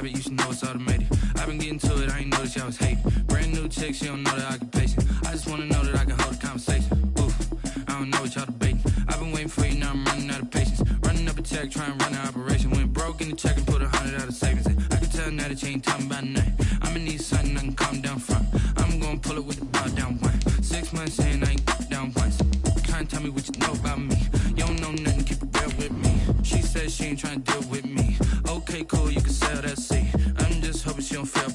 habit, you should know it's automated. I've been getting to it, I ain't noticed y'all was hating. Brand new chick, she don't know the occupation. I just wanna know that I can hold a conversation. Oof, I don't know what y'all debating. I've been waiting for you, now I'm running out of patience. Running up a check, trying to run an operation. Went broke in the check and put 100 out of savings in. I can tell now that you ain't talking about nothing. I'ma need something I can calm down from. I'm gonna pull it with the bar down one. 6 months in, I ain't down once. Trying to tell me what you know about me. You don't know nothing, keep it real with me. She says she ain't trying to deal with me. Okay, cool, you can sell that seat. I'm just hoping she don't fail.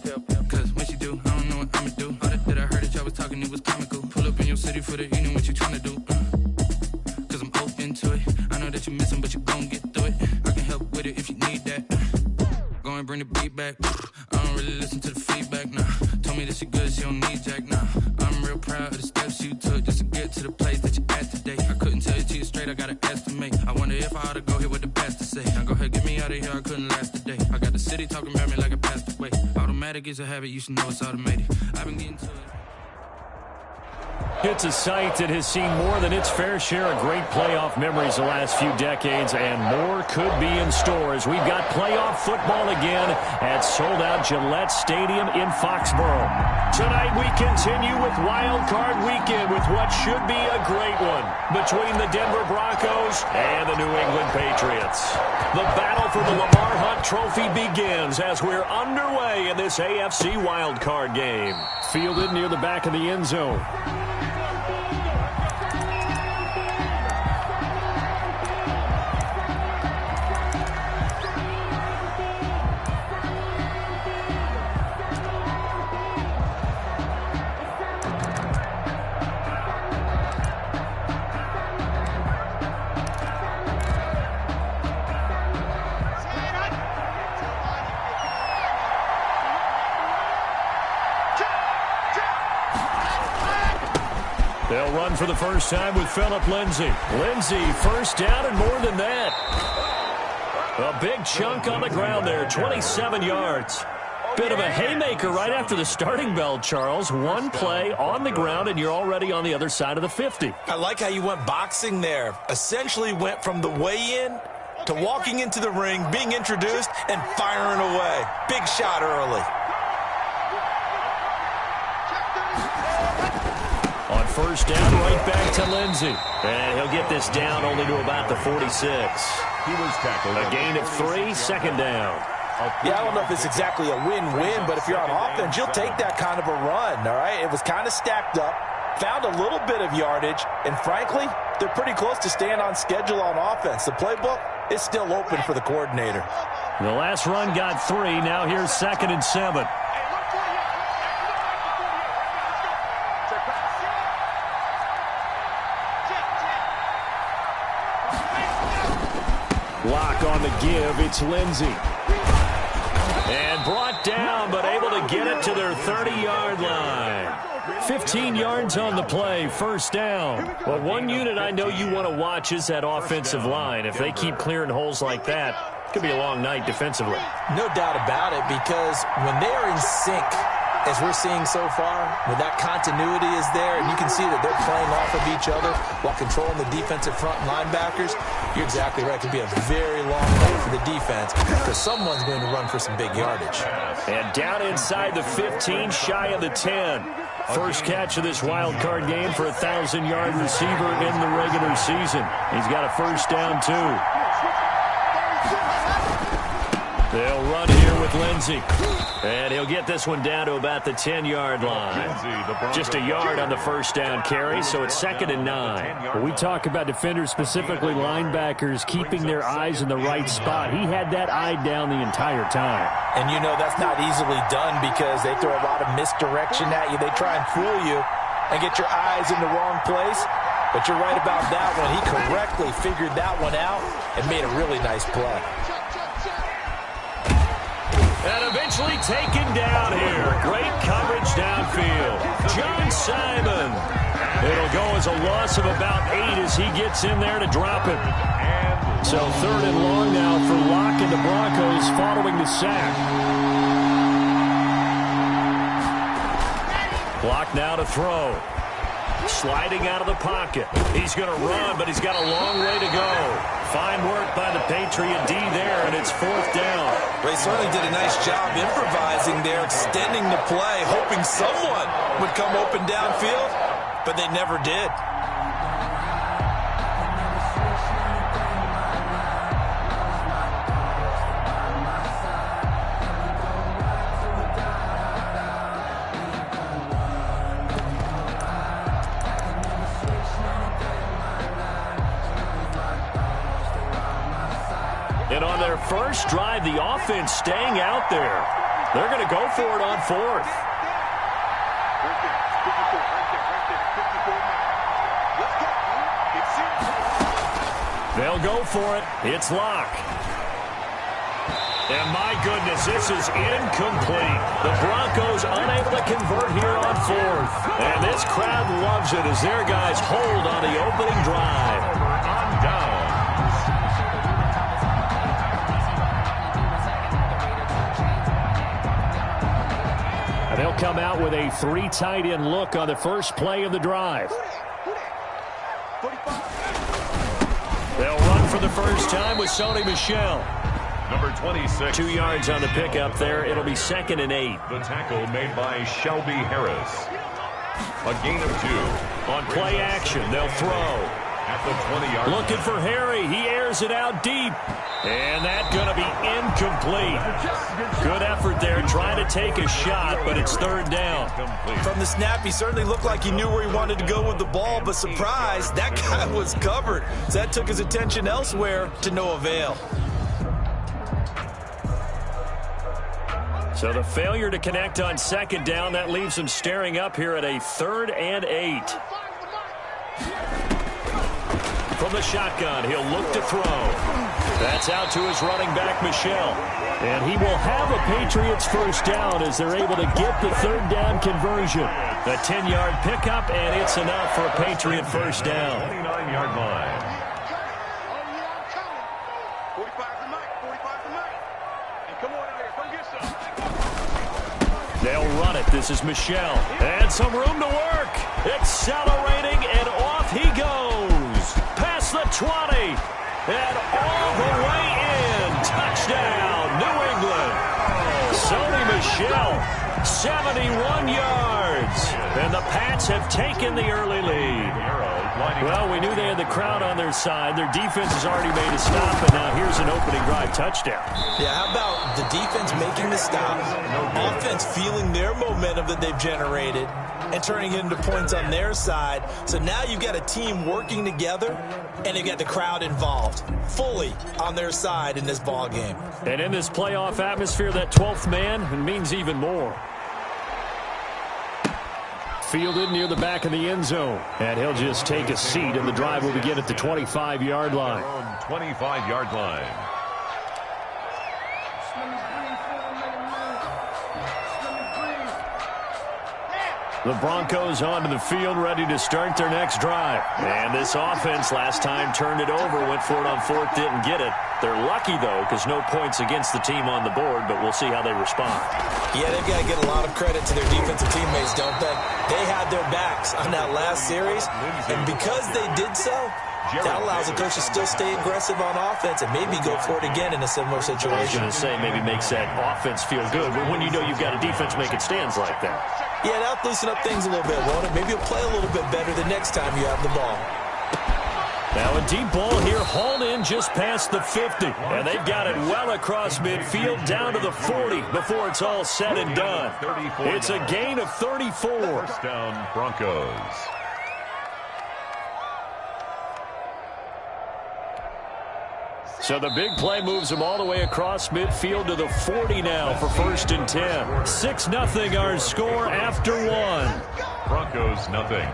Cause when she do, I don't know what I'ma do. All that I heard that y'all was talking, it was comical. Pull up in your city for the evening, what you trying to do? Cause I'm open to it. I know that you're missing, but you gon' get through it. I can help with it if you need that. Go and bring the beat back. I don't really listen to the feedback, nah. Told me that she good, she don't need jack, nah. I'm real proud of the steps you took just to get to the place that you're at today. I couldn't tell you to you straight, I gotta estimate. I wonder if I ought to go here with the best to say. Now go ahead, get me out of here, I couldn't last a day. I got the city talking about me like I passed away. Automatic is a habit, you should know it's automated. I've been getting to it. It's a site that has seen more than its fair share of great playoff memories the last few decades, and more could be in store as we've got playoff football again at sold-out Gillette Stadium in Foxborough. Tonight we continue with Wild Card Weekend with what should be a great one between the Denver Broncos and the New England Patriots. The battle for the Lamar Hunt Trophy begins as we're underway in this AFC Wild Card game. Fielded near the back of the end zone. They'll run for the first time with Phillip Lindsay. Lindsay, first down and more than that. A big chunk on the ground there, 27 yards. Bit of a haymaker right after the starting bell, Charles. One play on the ground, and you're already on the other side of the 50. I like how you went boxing there. Essentially went from the weigh-in to walking into the ring, being introduced, and firing away. Big shot early. On first down, right back to Lindsay. And he'll get this down only to about the 46. He was tackled. A gain of 3, second down. Yeah, I don't know if it's exactly a win-win, but if you're on offense, you'll take that kind of a run, all right? It was kind of stacked up, found a little bit of yardage, and frankly, they're pretty close to staying on schedule on offense. The playbook is still open for the coordinator. The last run got 3. Now here's 2nd and 7. Lock on the give. It's Lindsay. And brought down, but able to get it to their 30-yard line. 15 yards on the play, first down. Well, one unit I know you want to watch is that offensive line. If they keep clearing holes like that, it could be a long night defensively. No doubt about it, because when they are in sync, as we're seeing so far, when that continuity is there, and you can see that they're playing off of each other while controlling the defensive front linebackers, you're exactly right. It could be a very long night for the defense because someone's going to run for some big yardage. And down inside the 15, shy of the 10. First catch of this wild card game for a 1,000-yard receiver in the regular season. He's got a first down, too. They'll run here with Lindsay. And he'll get this one down to about the 10-yard line. Just a yard on the first down carry, so it's 2nd and 9. When we talk about defenders, specifically linebackers, keeping their eyes in the right spot, he had that eye down the entire time. And you know that's not easily done because they throw a lot of misdirection at you. They try and fool you and get your eyes in the wrong place. But you're right about that one. He correctly figured that one out and made a really nice play. And eventually taken down here. Great coverage downfield. John Simon. It'll go as a loss of about 8 as he gets in there to drop it. So 3rd and long now for Locke and the Broncos following the sack. Locke now to throw. Sliding out of the pocket. He's going to run, but he's got a long way to go. Fine work by the Patriot D there, and it's 4th down. They certainly did a nice job improvising there, extending the play, hoping someone would come open downfield, but they never did. And on their first drive, the offense staying out there. They're going to go for it on 4th. They'll go for it. It's Locke. And my goodness, this is incomplete. The Broncos unable to convert here on 4th. And this crowd loves it as their guys hold on the opening drive. On down. They'll come out with a 3 tight end look on the first play of the drive. They'll run for the first time with Sony Michel. Number 26. 2 yards on the pickup there. It'll be 2nd and 8. The tackle made by Shelby Harris. A gain of 2. On play action, they'll throw. At the 20-yard line. Looking for Harry. He airs it out deep. And that's going to be incomplete. Good effort there trying to take a shot, but it's 3rd down. From the snap, he certainly looked like he knew where he wanted to go with the ball, but surprise, that guy was covered. So that took his attention elsewhere to no avail. So the failure to connect on 2nd down, that leaves him staring up here at a 3rd and 8. From the shotgun, he'll look to throw. That's out to his running back, Michel. And he will have a Patriots first down as they're able to get the 3rd down conversion. The 10-yard pickup, and it's enough for a Patriot first down. 29-yard line. They'll run it. This is Michel. And some room to work. Accelerating, and off he goes. Past the 20. And all the way in. Touchdown, New England. Sony Michel, 71 yards. And the Pats have taken the early lead. Well, we knew they had the crowd on their side. Their defense has already made a stop, and now here's an opening drive touchdown. Yeah, how about the defense making the stop, offense feeling their momentum that they've generated, and turning it into points on their side. So now you've got a team working together, and you've got the crowd involved, fully on their side in this ball game. And in this playoff atmosphere, that 12th man means even more. Fielded near the back of the end zone. And he'll just take a seat, and the drive will begin at the 25-yard line. 25-yard line. The Broncos onto the field, ready to start their next drive. And this offense last time turned it over, went for it on 4th, didn't get it. They're lucky, though, because no points against the team on the board, but we'll see how they respond. Yeah, they've got to get a lot of credit to their defensive teammates, don't they? They had their backs on that last series, and because they did so, that allows the coach to still stay aggressive on offense and maybe go for it again in a similar situation. I was going to say maybe makes that offense feel good, but when you know you've got a defense making stands like that. Yeah, that'll loosen up things a little bit, won't it? Maybe you'll play a little bit better the next time you have the ball. Now a deep ball here, hauled in just past the 50. And they've got it well across midfield down to the 40 before it's all said and done. It's a gain of 34. First down, Broncos. So the big play moves them all the way across midfield to the 40 now for 1st and 10. 6-0 our score after 1. Broncos, nothing.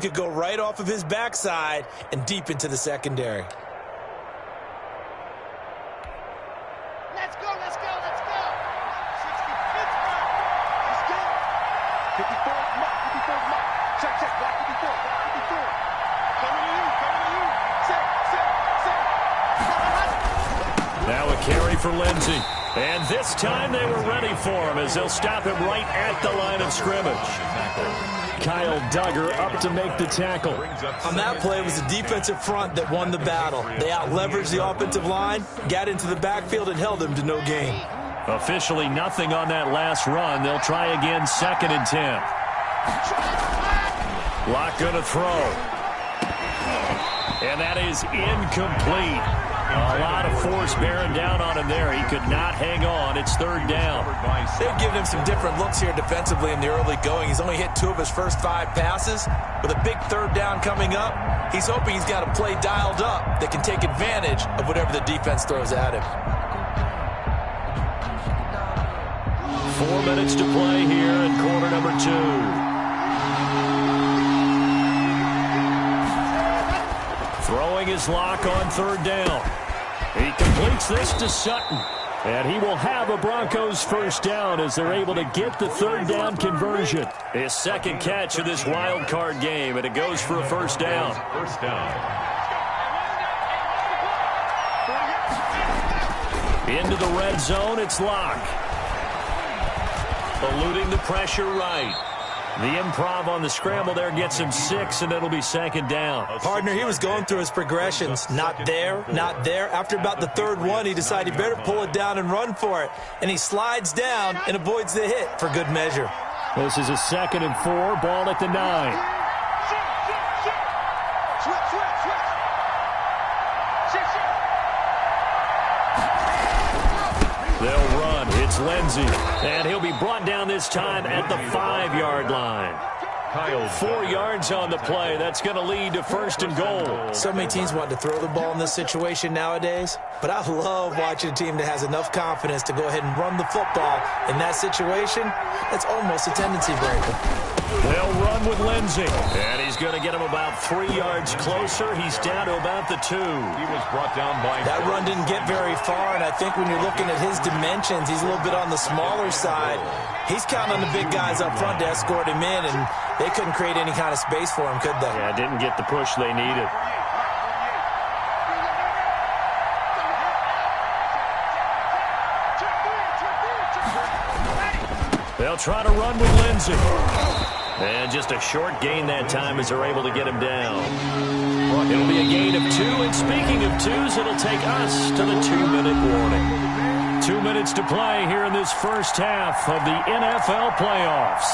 could go right off of his backside and deep into the secondary. Let's go, let's go, let's go. 60, Pittsburgh. Let's go. 54, mark, 54, mark. Check, check, block 54, block 54. Coming to you. Set. Now a carry for Lindsey. And this time they were ready for him as they'll stop him right at the line of scrimmage. Kyle Duggar up to make the tackle. On that play, it was the defensive front that won the battle. They out-leveraged the offensive line, got into the backfield, and held them to no gain. Officially nothing on that last run. They'll try again, 2nd and 10. Locke going to throw. And that is incomplete. A lot of force bearing down on him there. He could not hang on. It's 3rd down. They've given him some different looks here defensively in the early going. He's only hit 2 of his first 5 passes. With a big 3rd down coming up, he's hoping he's got a play dialed up that can take advantage of whatever the defense throws at him. 4 minutes to play here in quarter number 2. Throwing his Locke on 3rd down. He completes this to Sutton. And he will have a Broncos first down as they're able to get the 3rd down conversion. His 2nd catch of this wild card game, and it goes for a first down. First down. Into the red zone, it's Locke. Eluding the pressure right. The improv on the scramble there gets him 6, and it'll be 2nd down. Partner, he was going through his progressions. Not there, not there. After about the 3rd one, he decided he better pull it down and run for it. And he slides down and avoids the hit for good measure. This is a 2nd and 4, ball at the 9. They'll run. It's Lindsey. And he'll be brought down this time at the 5-yard line. 4 yards on the play. That's going to lead to 1st and goal. So many teams want to throw the ball in this situation nowadays, but I love watching a team that has enough confidence to go ahead and run the football. In that situation, that's almost a tendency breaker. They'll run with Lindsey, and he's going to get him about 3 yards closer. He's down to about the 2. He was brought down by... That run didn't get very far, and I think when you're looking at his dimensions, he's a little bit on the smaller side. He's counting on the big guys up front to escort him in, and they couldn't create any kind of space for him, could they? Yeah, didn't get the push they needed. They'll try to run with Lindsey. And just a short gain that time as they're able to get him down. It'll be a gain of 2, and speaking of 2s, it'll take us to the 2-minute warning. 2 minutes to play here in this first half of the NFL playoffs.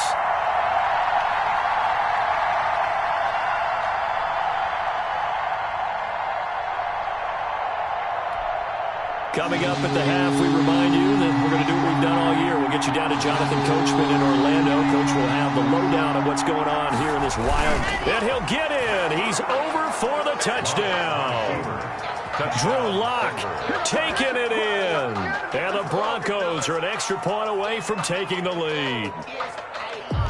Coming up at the half, we remind you that we're going to do what we've done all year. We'll get you down to Jonathan Coachman in Orlando. Coach will have the lowdown of what's going on here in this wild. And he'll get in. He's over for the touchdown. Drew Locke taking it in. And the Broncos are an extra point away from taking the lead.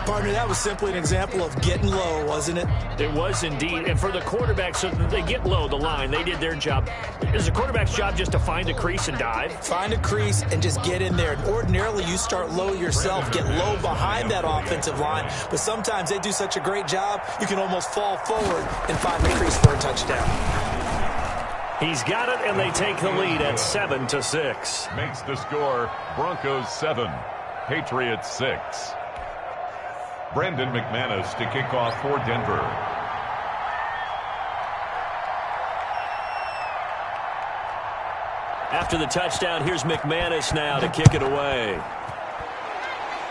Partner, that was simply an example of getting low, wasn't it? It was indeed. And for the quarterback, so they get low the line. They did their job. Is the quarterback's job just to find a crease and dive? Find a crease and just get in there. And ordinarily, you start low yourself, get low behind that offensive line. But sometimes they do such a great job, you can almost fall forward and find the crease for a touchdown. He's got it, and they take the lead at 7-6. Makes the score Broncos 7, Patriots 6. Brandon McManus to kick off for Denver. After the touchdown, here's McManus now to kick it away.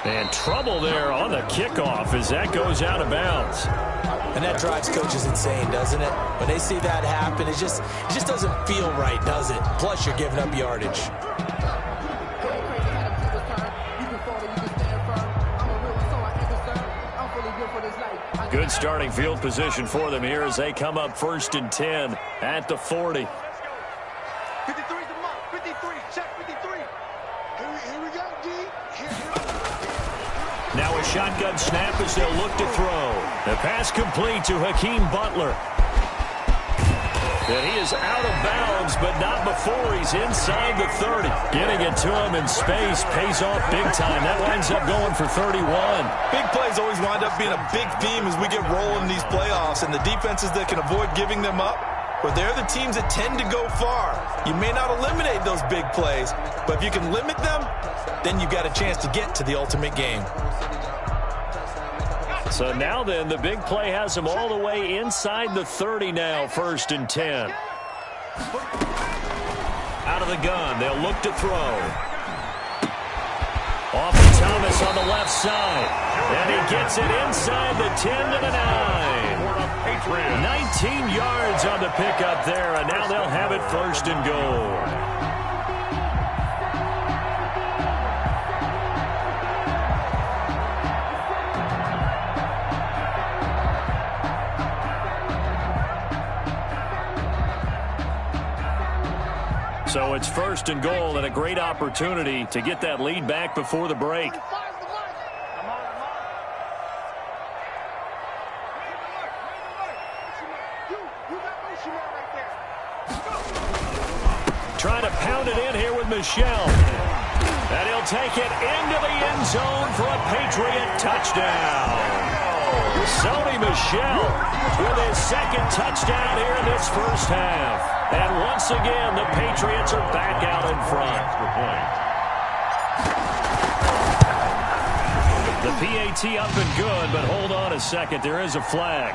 And trouble there on the kickoff as that goes out of bounds. And that drives coaches insane, doesn't it? When they see that happen, it just doesn't feel right, does it? Plus, you're giving up yardage. Good starting field position for them here as they come up 1st and 10 at the 40. 53 is the mark. 53. Check 53. Here we go, D. Here. Now a shotgun snap as they'll look to throw. The pass complete to Hakeem Butler. And he is out of bounds, but not before he's inside the 30. Getting it to him in space pays off big time. That winds up going for 31. Big plays always wind up being a big theme as we get rolling in these playoffs, and the defenses that can avoid giving them up, well, they're the teams that tend to go far. You may not eliminate those big plays, but if you can limit them, then you've got a chance to get to the ultimate game. So now then, the big play has them all the way inside the 30 now, 1st and 10. Out of the gun, they'll look to throw. Off of Thomas on the left side. And he gets it inside the 10 to the 9. 19 yards on the pickup there, and now they'll have it 1st and goal. So it's 1st and goal and a great opportunity to get that lead back before the break. Trying to pound it in here with Michel. And he'll take it into the end zone for a Patriot touchdown. Sony Michel with his 2nd touchdown here in this first half. And once again, the Patriots are back out in front. The PAT up and good, but hold on a second. There is a flag.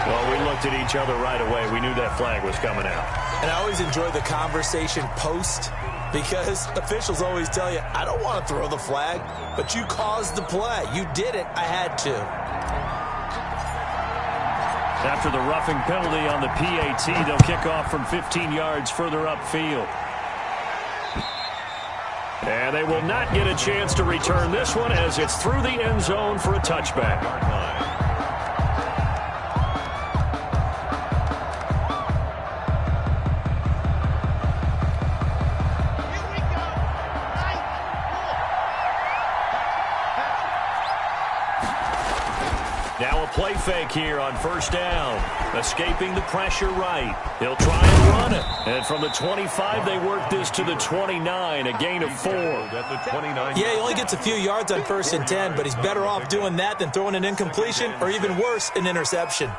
Well, we looked at each other right away. We knew that flag was coming out. And I always enjoy the conversation post, because officials always tell you, I don't want to throw the flag, but you caused the play. You did it. I had to. After the roughing penalty on the PAT, they'll kick off from 15 yards further upfield. And they will not get a chance to return this one as it's through the end zone for a touchback. Now a play fake here on 1st down. Escaping the pressure right. He'll try and run it. And from the 25, they work this to the 29, a gain of 4. Yeah, he only gets a few yards on 1st and 10, but he's better off doing that than throwing an incompletion or even worse, an interception.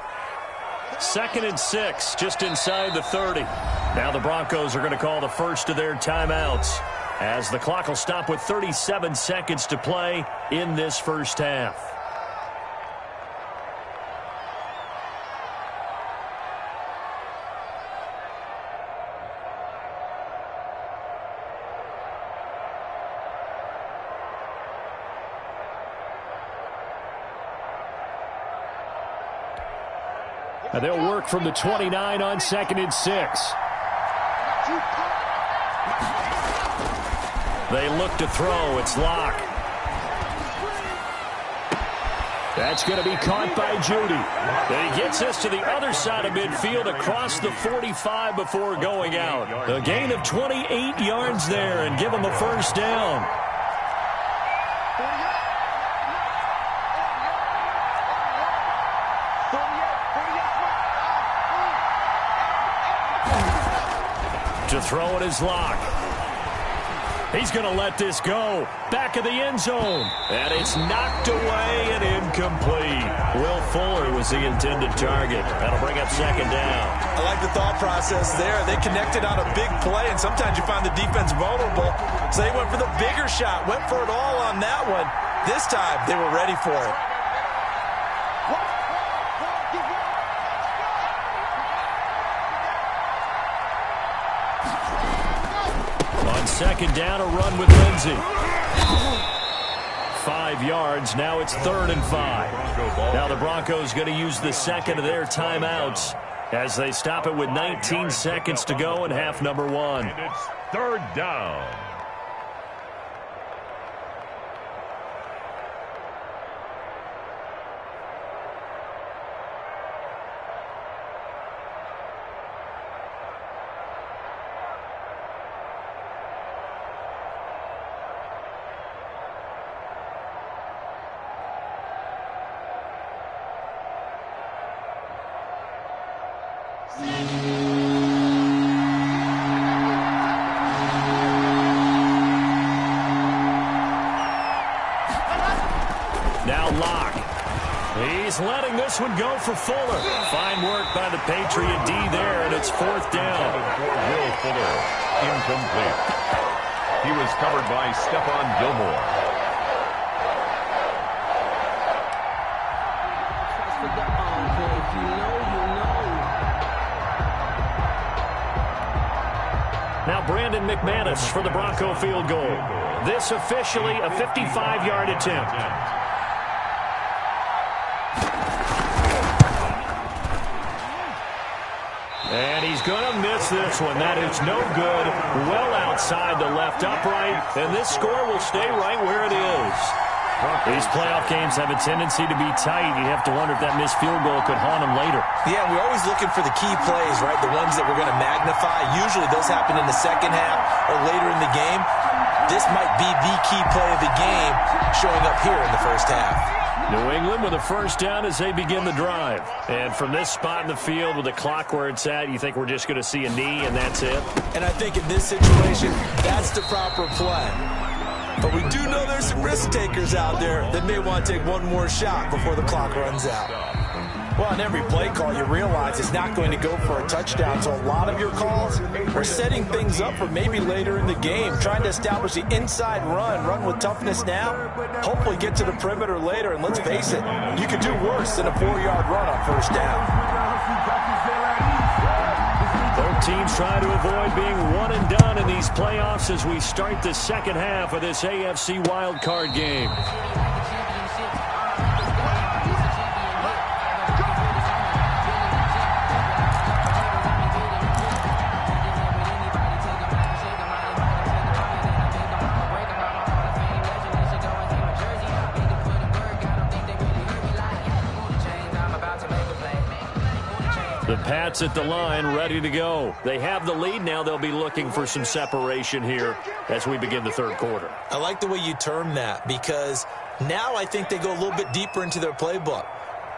2nd and 6, just inside the 30. Now the Broncos are going to call the first of their timeouts as the clock will stop with 37 seconds to play in this first half. And they'll work from the 29 on 2nd and 6. They look to throw. It's Locke. That's going to be caught by Judy. And he gets this to the other side of midfield across the 45 before going out. A gain of 28 yards there and give him a 1st down. To throw it is Locke. He's going to let this go. Back of the end zone. And it's knocked away and incomplete. Will Fuller was the intended target. That'll bring up 2nd down. I like the thought process there. They connected on a big play, and sometimes you find the defense vulnerable. So they went for the bigger shot, went for it all on that one. This time, they were ready for it. On 2nd down, a run with Lindsey. 5 yards. Now it's 3rd and 5. Now the Broncos going to use the 2nd of their timeouts as they stop it with 19 seconds to go in half number 1. And it's 3rd down. Now Locke. He's letting this one go for Fuller. Fine work by the Patriot D there, and it's 4th down. Will Fuller, incomplete. He was covered by Stephon Gilmore. Now Brandon McManus for the Bronco field goal. This officially a 55-yard attempt. And he's going to miss this one. That is no good. Well outside the left upright. And this score will stay right where it is. These playoff games have a tendency to be tight. You have to wonder if that missed field goal could haunt them later. Yeah, we're always looking for the key plays, right? The ones that we're going to magnify. Usually those happen in the second half or later in the game. This might be the key play of the game showing up here in the first half. New England with a first down as they begin the drive. And from this spot in the field with the clock where it's at, you think we're just going to see a knee and that's it? And I think in this situation, that's the proper play. But we do know there's some risk takers out there that may want to take one more shot before the clock runs out. Well, on every play call, you realize it's not going to go for a touchdown. So a lot of your calls are setting things up for maybe later in the game, trying to establish the inside run with toughness now, hopefully get to the perimeter later. And let's face it, you could do worse than a 4-yard run on first down. Both teams try to avoid being one and done in these playoffs as we start the second half of this AFC wildcard game. The Pats at the line, ready to go. They have the lead now. They'll be looking for some separation here as we begin the third quarter. I like the way you term that because now I think they go a little bit deeper into their playbook.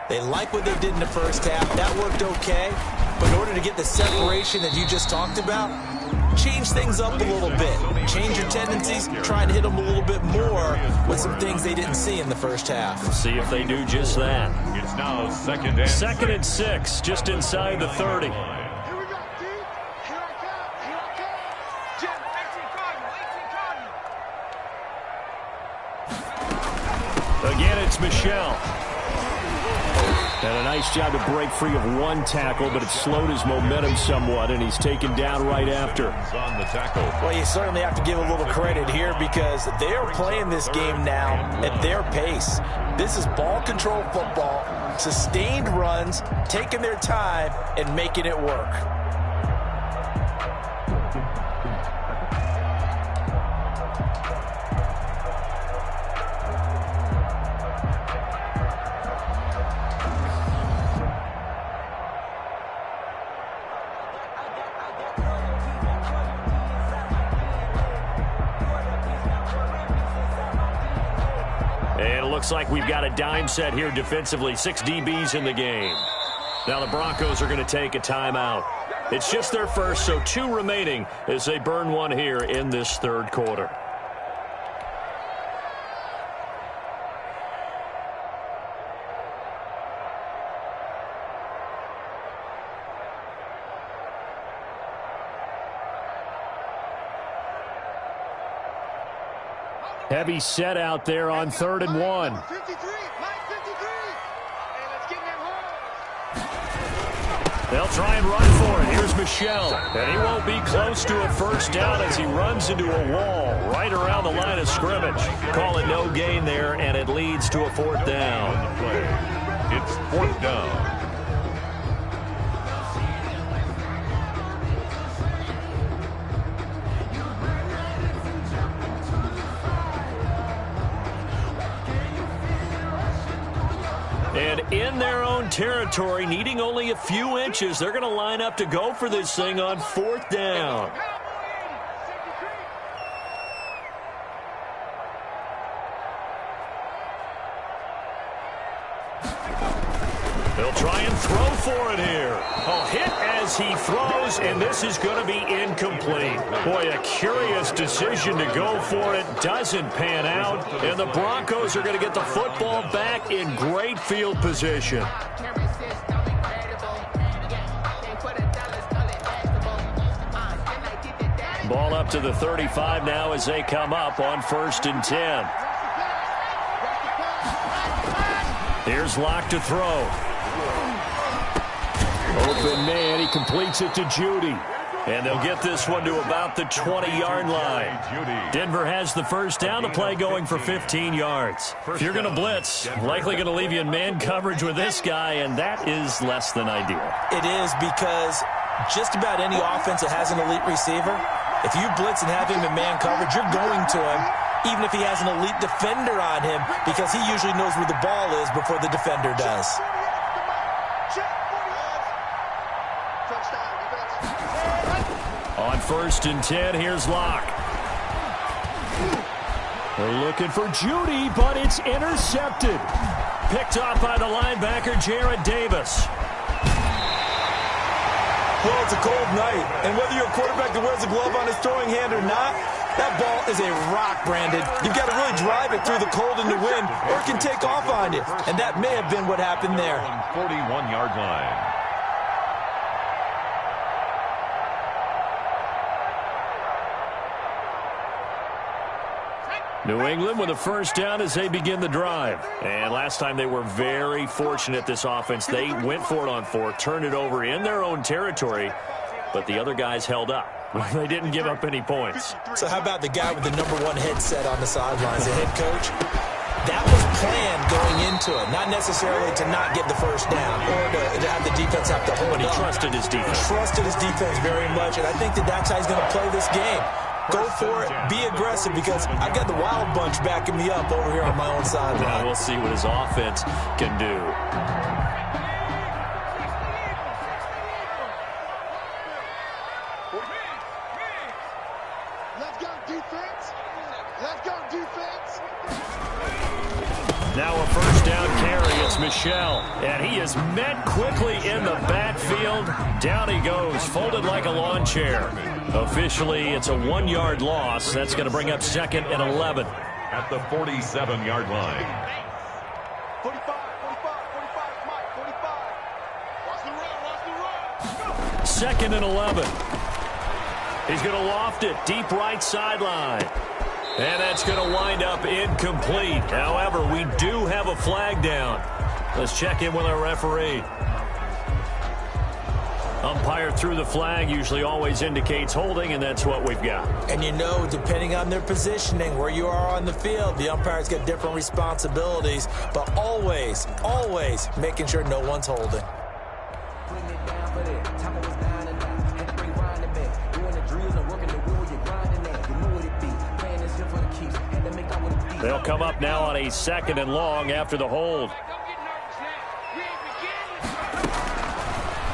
They like what they did in the first half. That worked okay. But in order to get the separation that you just talked about, change things up a little bit. Change your tendencies. Try and hit them a little bit more with some things they didn't see in the first half. See if they do just that. It's now second and 6, just inside the 30. Here we go, D. Here I come. Here I come. Jim, 18 Cardinal. Again, it's Michelle. And a nice job to break free of one tackle, but it slowed his momentum somewhat, and he's taken down right after. on the tackle. Well, you certainly have to give a little credit here because they are playing this game now at their pace. This is ball control football, sustained runs, taking their time, and making it work. Looks like we've got a dime set here defensively. 6 DBs in the game. Now the Broncos are going to take a timeout. It's just their first, so 2 remaining as they burn one here in this third quarter. Heavy set out there on 3rd and 1. 53, 53. Hey, let's get in that hole. They'll try and run for it. Here's Michelle. And he won't be close to a first down as he runs into a wall right around the line of scrimmage. Call it no gain there, and it leads to a 4th down. It's 4th down. And in their own territory, needing only a few inches, they're going to line up to go for this thing on 4th down. They'll try and throw for it here. Oh, hit as he throws, and this is going to be incomplete. Boy, a curious decision to go for it. Doesn't pan out, and the Broncos are going to get the football back in great field position. Ball up to the 35 now as they come up on 1st and 10. Here's Locke to throw. Open man, he completes it to Judy. And they'll get this one to about the 20-yard line. Denver has the first down. The play going for 15 yards. If you're going to blitz, likely going to leave you in man coverage with this guy, and that is less than ideal. It is, because just about any offense that has an elite receiver, if you blitz and have him in man coverage, you're going to him, even if he has an elite defender on him, because he usually knows where the ball is before the defender does. On 1st and 10, here's Locke. They're looking for Judy, but it's intercepted. Picked off by the linebacker, Jarrad Davis. Well, it's a cold night, and whether you're a quarterback that wears a glove on his throwing hand or not, that ball is a rock, Brandon. You've got to really drive it through the cold and the wind, or it can take off on you. And that may have been what happened there. 41-yard line. New England with a first down as they begin the drive. And last time they were very fortunate, this offense. They went for it on 4, turned it over in their own territory, but the other guys held up. They didn't give up any points. So how about the guy with the #1 headset on the sidelines, the head coach? That was planned going into it, not necessarily to not get the first down or to have the defense have to hold But he up. trusted his defense. Trusted his defense very much, and I think that's how he's going to play this game. Go for it. Be aggressive, because I've got the wild bunch backing me up over here on my own sideline. Now we'll see what his offense can do. Let's go, defense. Let's go, defense. Now a first down carry. It's Michel. And he is met quickly in the backfield. Down he goes, folded like a lawn chair. Officially, it's a 1-yard loss. That's going to bring up 2nd and 11. At the 47-yard line. 45, 45, Mike, 45. Watch the run, watch the run. 2nd and 11. He's going to loft it deep right sideline. And that's going to wind up incomplete. However, we do have a flag down. Let's check in with our referee. Umpire threw the flag, usually always indicates holding, and that's what we've got. And you know, depending on their positioning, where you are on the field, the umpire's got different responsibilities, but always, always making sure no one's holding. They'll come up now on a 2nd and long after the hold.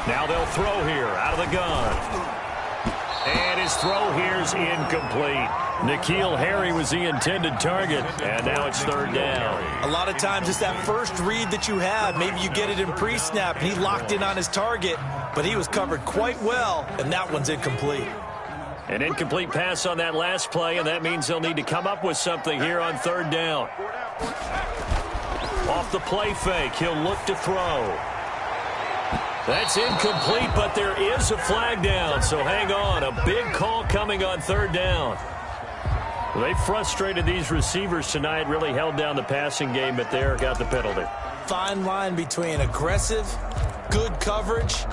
Now they'll throw here out of the gun. And his throw here's incomplete. N'Keal Harry was the intended target, and now it's 3rd down. A lot of times it's that first read that you have. Maybe you get it in pre-snap, and he locked in on his target, but he was covered quite well, and that one's incomplete. An incomplete pass on that last play, and that means they'll need to come up with something here on 3rd down. Off the play fake, he'll look to throw. That's incomplete, but there is a flag down, so hang on. A big call coming on 3rd down. They frustrated these receivers tonight, really held down the passing game, but there got the penalty. Fine line between aggressive, good coverage,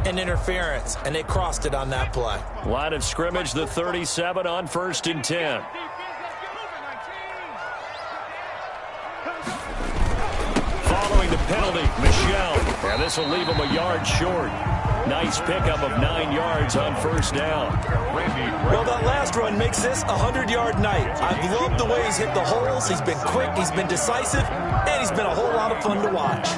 and interference, and they crossed it on that play. Line of scrimmage, the 37 on 1st and 10. Following the penalty, Michel. And this will leave him a yard short. Nice pickup of 9 yards on 1st down. Well, that last run makes this a 100-yard night. I've loved the way he's hit the holes. He's been quick, he's been decisive, and he's been a whole lot of fun to watch.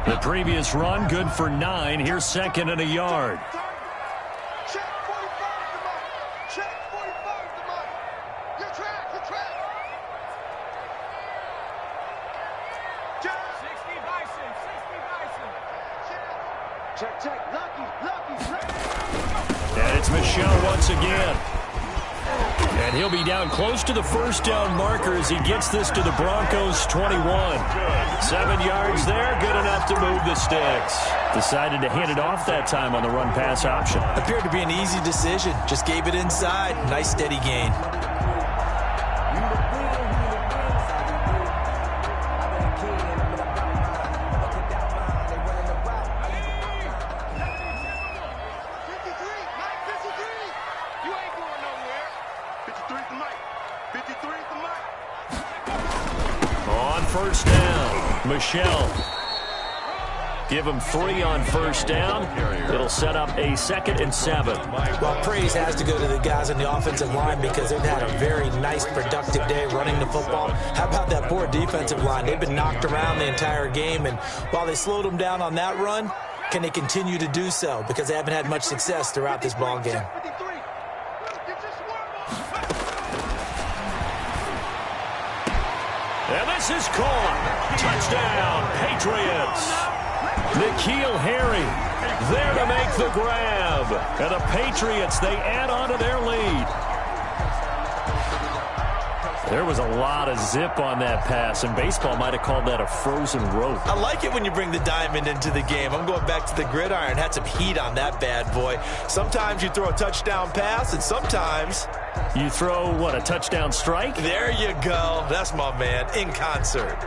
The previous run, good for 9. Here's 2nd and a yard. Check 45 to Mike. Check 45 to Mike. Your track, your track. Check, check. Lucky. And it's Michel once again. And he'll be down close to the first down marker as he gets this to the Broncos 21. 7 yards there, good enough to move the sticks. Decided to hand it off that time on the run-pass option. Appeared to be an easy decision. Just gave it inside. Nice steady gain. First down, Michel. Give him 3 on first down. It'll set up a 2nd and 7. Well, praise has to go to the guys on the offensive line because they've had a very nice, productive day running the football. How about that poor defensive line? They've been knocked around the entire game, and while they slowed them down on that run, can they continue to do so? Because they haven't had much success throughout this ball game. And this is caught. Touchdown, Patriots. N'Keal Harry there to make the grab. And the Patriots, they add on to their lead. There was a lot of zip on that pass, and baseball might have called that a frozen rope. I like it when you bring the diamond into the game. I'm going back to the gridiron. Had some heat on that bad boy. Sometimes you throw a touchdown pass, and sometimes you throw, what, a touchdown strike? There you go. That's my man, in concert.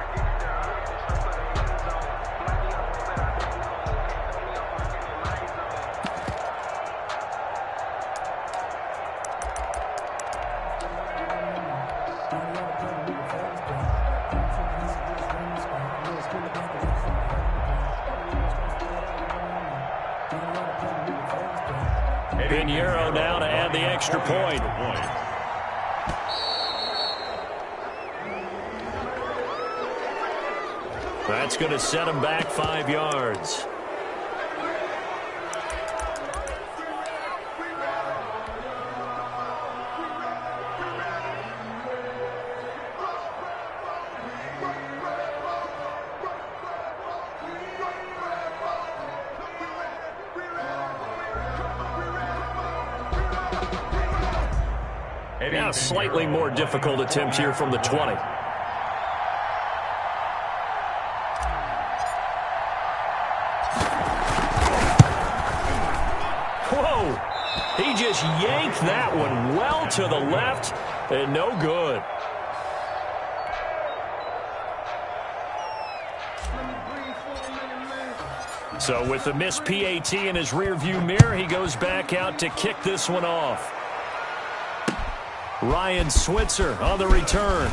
Pinheiro now to add the extra point. That's going to set him back 5 yards. Now, slightly more difficult attempt here from the 20. Whoa! He just yanked that one well to the left, and no good. So with the missed PAT in his rearview mirror, he goes back out to kick this one off. Ryan Switzer on the return.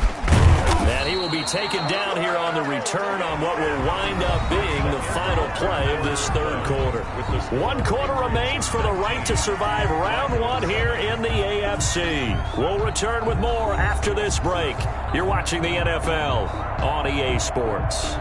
And he will be taken down here on the return on what will wind up being the final play of this third quarter. 1 quarter remains for the right to survive round 1 here in the AFC. We'll return with more after this break. You're watching the NFL on EA Sports.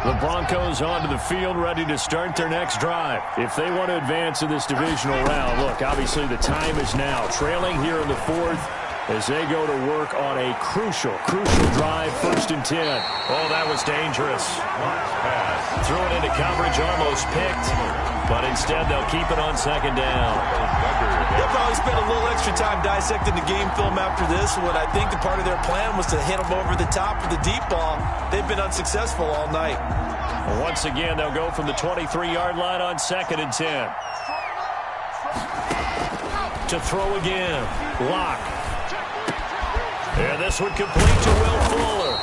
The Broncos onto the field, ready to start their next drive. If they want to advance in this divisional round, look, obviously the time is now. Trailing here in the 4th as they go to work on a crucial drive, 1st and 10. Oh, that was dangerous. Threw it into coverage, almost picked, but instead they'll keep it on 2nd down. They'll probably spend a little extra time dissecting the game film after this one. I think the part of their plan was to hit them over the top with the deep ball. They've been unsuccessful all night. Well, once again, they'll go from the 23-yard line on 2nd and 10. To throw again. Lock. And this would complete to Will Fuller.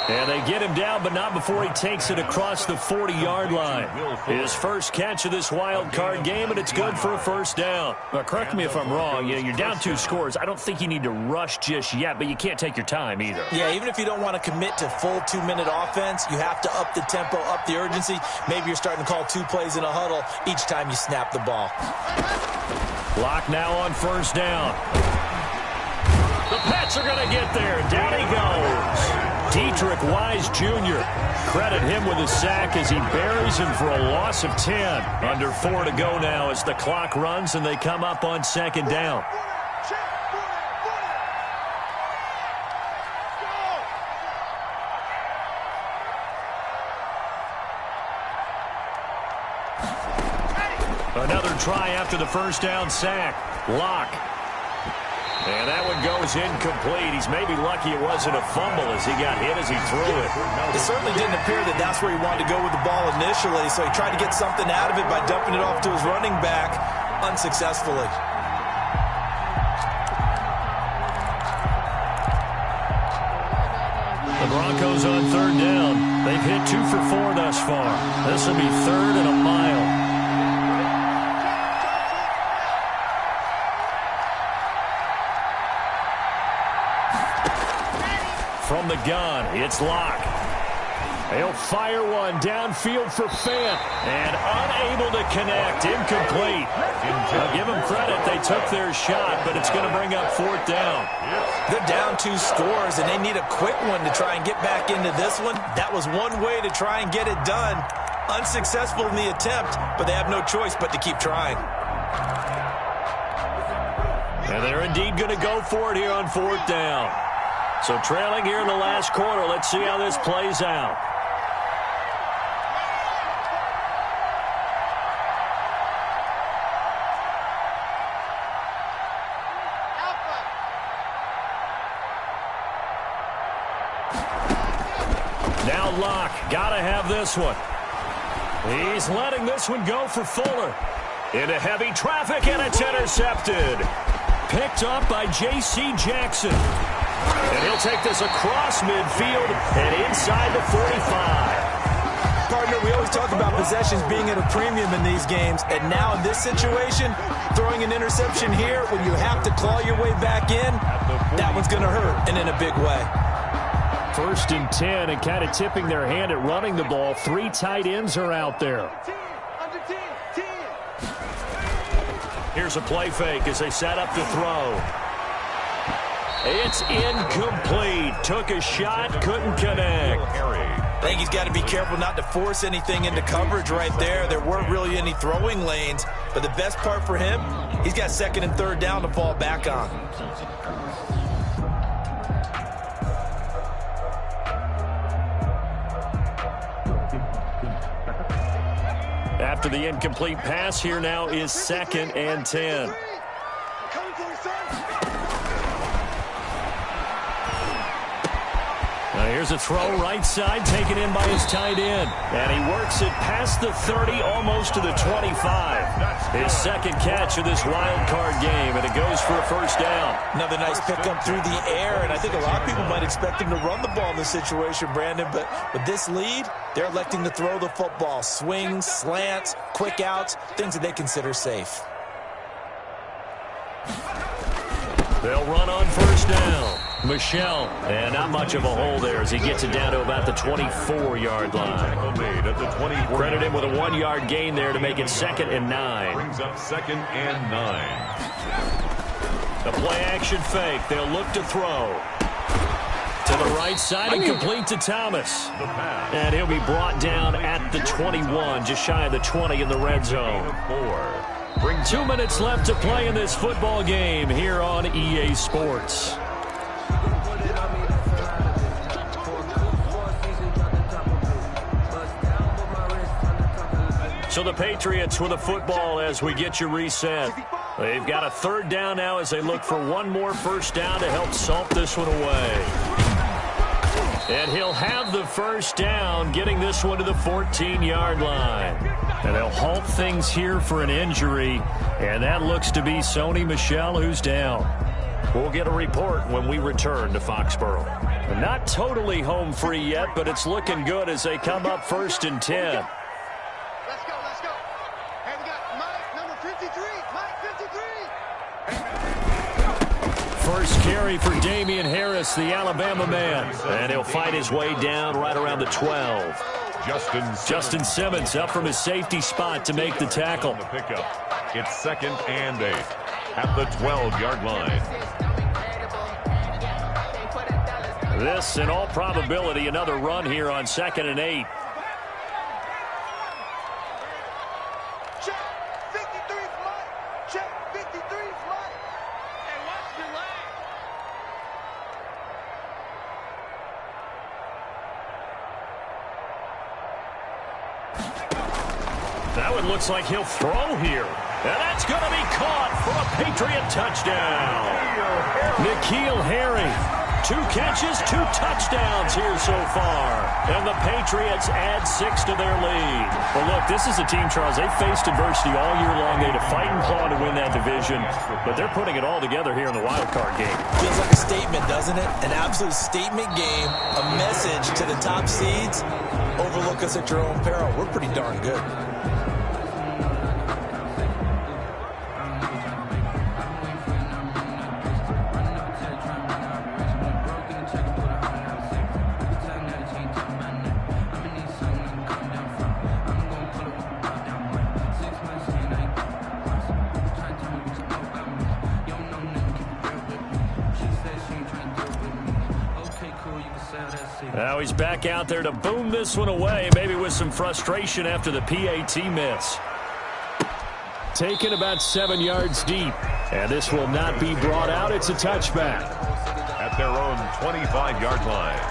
And they get him down, but not before he takes it across the 40-yard line. His first catch of this wild card game, and it's good for a 1st down. But correct me if I'm wrong. You're down 2 scores. I don't think you need to rush just yet, but you can't take your time either. Yeah, even if you don't want to commit to full 2-minute offense, you have to up the tempo, up the urgency. Maybe you're starting to call 2 plays in a huddle each time you snap the ball. Lock now on 1st down. The Pats are going to get there. Down he goes. Dietrich Wise Jr. Credit him with a sack as he buries him for a loss of 10. Under 4 to go now as the clock runs and they come up on second down. Another try after the first down sack. Locke. And that one goes incomplete. He's maybe lucky it wasn't a fumble as he got hit as he threw it. It certainly didn't appear that that's where he wanted to go with the ball initially, so he tried to get something out of it by dumping it off to his running back unsuccessfully. The Broncos on third down. They've hit 2 for 4 thus far. This will be 3rd and a mile. From the gun, it's Locke. He'll fire one downfield for Fant. And unable to connect. Incomplete. I'll give them credit. They took their shot, but it's going to bring up 4th down. They're down 2 scores, and they need a quick one to try and get back into this one. That was one way to try and get it done. Unsuccessful in the attempt, but they have no choice but to keep trying. And they're indeed going to go for it here on 4th down. So trailing here in the last quarter. Let's see how this plays out. Now Locke, gotta have this one. He's letting this one go for Fuller. Into heavy traffic, and it's intercepted. Picked up by J.C. Jackson. And he'll take this across midfield and inside the 45. Partner, we always talk about possessions being at a premium in these games, and now in this situation, throwing an interception here when you have to claw your way back in, that one's going to hurt, and in a big way. 1st and 10, and kind of tipping their hand at running the ball. 3 tight ends are out there. Here's a play fake as they set up to throw. It's incomplete. Took a shot, couldn't connect. I think he's got to be careful not to force anything into coverage right there. There weren't really any throwing lanes, but the best part for him, he's got 2nd and 3rd down to fall back on. After the incomplete pass, here now is 2nd and 10. Here's a throw right side, taken in by his tight end. And he works it past the 30, almost to the 25. His 2nd catch of this wild card game, and it goes for a 1st down. Another nice pickup through the air, and I think a lot of people might expect him to run the ball in this situation, Brandon, but with this lead, they're electing to throw the football. Swings, slants, quick outs, things that they consider safe. They'll run on 1st down. Michelle, and not much of a hole there as he gets it down to about the 24-yard line. Credit him with a 1-yard gain there to make it 2nd and 9. Brings up 2nd and 9. A play-action fake. They'll look to throw. To the right side and complete to Thomas. And he'll be brought down at the 21, just shy of the 20 in the red zone. 2 minutes left to play in this football game here on EA Sports. So the Patriots with the football as we get you reset. They've got a 3rd down now as they look for one more 1st down to help salt this one away. And he'll have the 1st down, getting this one to the 14-yard line. And they'll halt things here for an injury, and that looks to be Sony Michel, who's down. We'll get a report when we return to Foxborough. Not totally home free yet, but it's looking good as they come up 1st and 10. Let's go. Hey, we got Mike, number 53. Mike, 53. First carry for Damian Harris, the Alabama man. And he'll fight his way down right around the 12. Justin Simmons up from his safety spot to make the tackle. On the pickup. It's 2nd and 8 at the 12-yard line. This, in all probability, another run here on 2nd and 8. Check. 53 flight. Check. 53 flight. Hey, watch the leg. That one looks like he'll throw here. And that's going to be caught for a Patriot touchdown. N'Keal Harry. 2 catches, 2 touchdowns here so far. And the Patriots add 6 to their lead. Well, look, this is a team, Charles, they faced adversity all year long. They had to fight and claw to win that division. But they're putting it all together here in the wild card game. Feels like a statement, doesn't it? An absolute statement game. A message to the top seeds. Overlook us at your own peril. We're pretty darn good. Now he's back out there to boom this one away, maybe with some frustration after the PAT miss. Taken about 7 yards deep, and this will not be brought out. It's a touchback. At their own 25-yard line.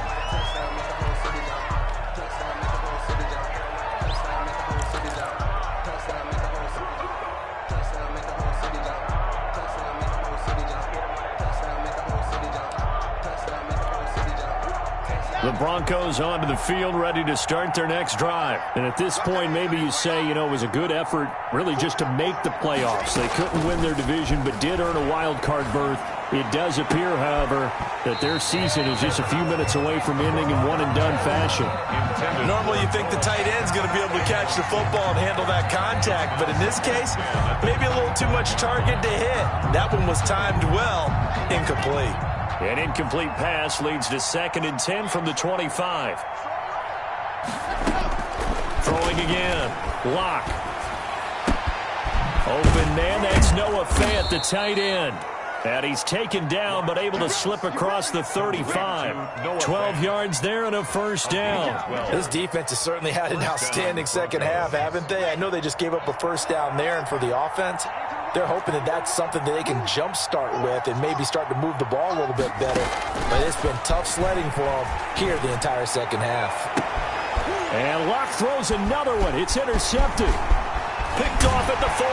The Broncos onto the field, ready to start their next drive. And at this point, maybe you say, it was a good effort really just to make the playoffs. They couldn't win their division, but did earn a wild card berth. It does appear, however, that their season is just a few minutes away from ending in one-and-done fashion. Normally you think the tight end's going to be able to catch the football and handle that contact, but in this case, maybe a little too much target to hit. That one was timed well, incomplete. An incomplete pass leads to 2nd and 10 from the 25. Throwing again. Lock. Open man. That's Noah Fant, the tight end. And he's taken down, but able to slip across the 35. 12 yards there and a first down. This defense has certainly had an outstanding second half, haven't they? I know they just gave up a first down there, and for the offense, they're hoping that that's something that they can jumpstart with and maybe start to move the ball a little bit better. But it's been tough sledding for them here the entire second half. And Locke throws another one. It's intercepted. Picked off at the 40.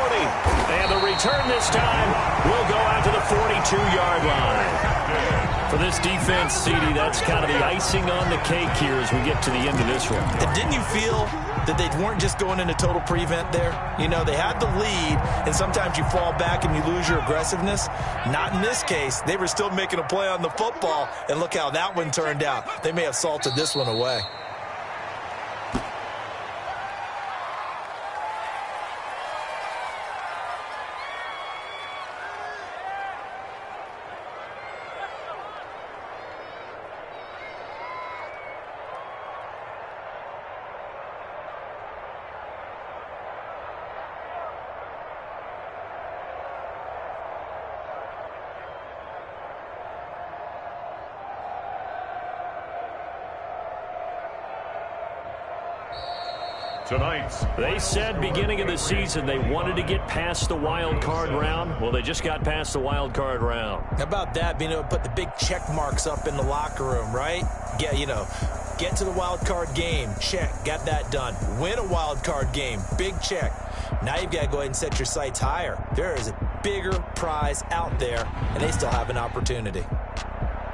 And the return this time will go out to the 42-yard line. For this defense, CD, that's kind of the icing on the cake here as we get to the end of this one. And didn't you feel that they weren't just going into total prevent there? They had the lead, and sometimes you fall back and you lose your aggressiveness. Not in this case. They were still making a play on the football, and look how that one turned out. They may have salted this one away. Tonight, they said beginning of the season they wanted to get past the wild card round. Well, they just got past the wild card round. How about that, being able to put the big check marks up in the locker room, right? Get to the wild card game, check, got that done. Win a wild card game, big check. Now you've got to go ahead and set your sights higher. There is a bigger prize out there, and they still have an opportunity.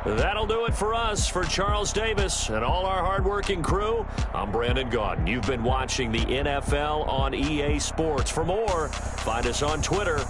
That'll do it for us. For Charles Davis and all our hardworking crew, I'm Brandon Gaudin. You've been watching the NFL on EA Sports. For more, find us on Twitter